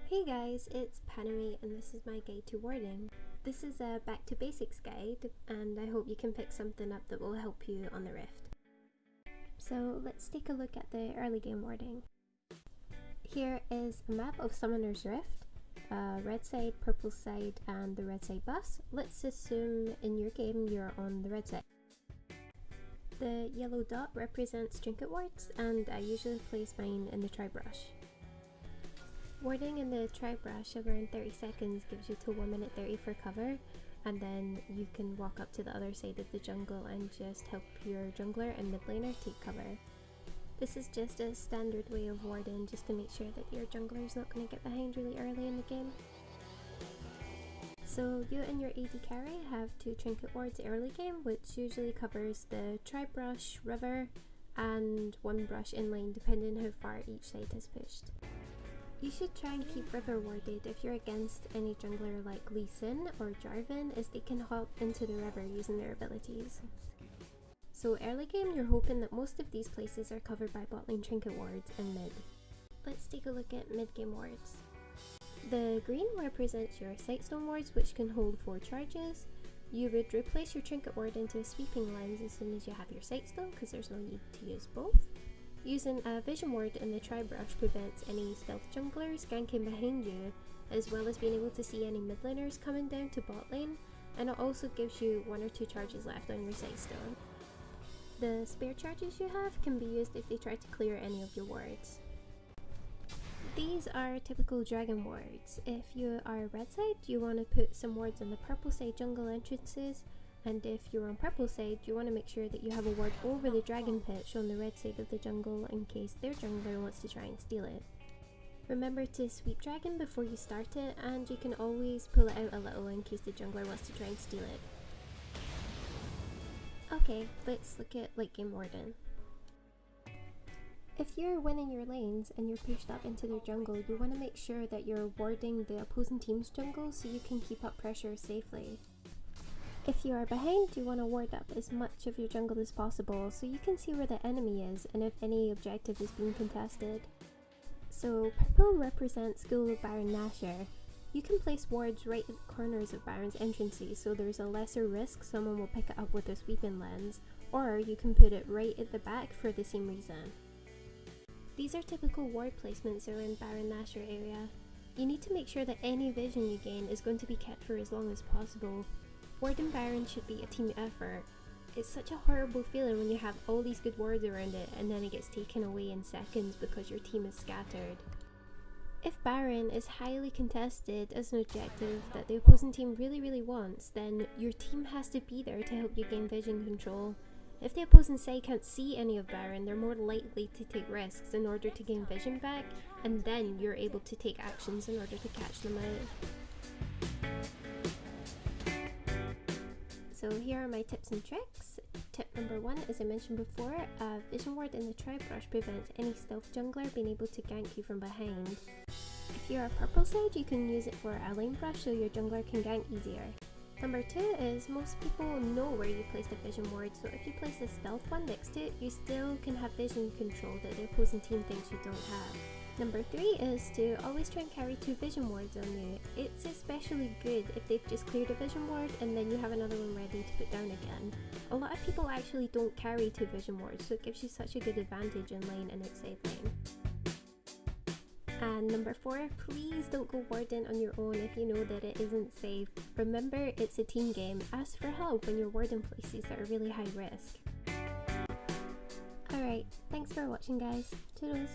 Hey guys, it's Padami and this is my guide to warding. This is a back to basics guide and I hope you can pick something up that will help you on the Rift. So let's take a look at the early game warding. Here is a map of Summoner's Rift, red side, purple side and the red side bus. Let's assume in your game you're on the red side. The yellow dot represents trinket wards and I usually place mine in the tri-brush. Warding in the tri-brush of around 30 seconds gives you till 1 minute 30 for cover, and then you can walk up to the other side of the jungle and just help your jungler and mid laner take cover. This is just a standard way of warding just to make sure that your jungler is not going to get behind really early in the game. So you and your AD carry have 2 trinket wards early game, which usually covers the tri-brush, river, and 1 brush inline depending how far each side has pushed. You should try and keep river warded if you're against any jungler like Lee Sin or Jarvan, as they can hop into the river using their abilities. So early game you're hoping that most of these places are covered by bot lane trinket wards and mid. Let's take a look at mid game wards. The green represents your sightstone wards, which can hold 4 charges. You would replace your trinket ward into a sweeping lens as soon as you have your sightstone, because there's no need to use both. Using a vision ward in the tri-brush prevents any stealth junglers ganking behind you, as well as being able to see any mid laners coming down to bot lane, and it also gives you 1 or 2 charges left on your sightstone. The spare charges you have can be used if they try to clear any of your wards. These are typical dragon wards. If you are red side, you want to put some wards on the purple side jungle entrances, and if you're on purple side, you want to make sure that you have a ward over the dragon pitch on the red side of the jungle in case their jungler wants to try and steal it. Remember to sweep dragon before you start it, and you can always pull it out a little in case the jungler wants to try and steal it. Okay, let's look at late game warding. If you're winning your lanes and you're pushed up into their jungle, you want to make sure that you're warding the opposing team's jungle so you can keep up pressure safely. If you are behind, you want to ward up as much of your jungle as possible so you can see where the enemy is and if any objective is being contested. So purple represents School of Baron Nashor. You can place wards right at the corners of Baron's entrances so there's a lesser risk someone will pick it up with a sweeping lens, or you can put it right at the back for the same reason. These are typical ward placements around Baron Nashor area. You need to make sure that any vision you gain is going to be kept for as long as possible. Warding Baron should be a team effort. It's such a horrible feeling when you have all these good wards around it and then it gets taken away in seconds because your team is scattered. If Baron is highly contested as an objective that the opposing team really wants, then your team has to be there to help you gain vision control. If the opposing side can't see any of Baron, they're more likely to take risks in order to gain vision back, and then you're able to take actions in order to catch them out. So here are my tips and tricks. Tip number 1, as I mentioned before, a vision ward in the tri-brush prevents any stealth jungler being able to gank you from behind. If you're a purple side, you can use it for a lane brush so your jungler can gank easier. Number 2 is most people know where you place the vision ward, so if you place a stealth one next to it, you still can have vision control that the opposing team thinks you don't have. Number 3 is to always try and carry 2 vision wards on you. It's especially good if they've just cleared a vision ward and then you have another one ready to put down again. A lot of people actually don't carry 2 vision wards, so it gives you such a good advantage in lane and outside lane. And number 4, please don't go warding on your own if you know that it isn't safe. Remember, it's a team game. Ask for help when you're warding places that are really high risk. Alright, thanks for watching guys. Toodles!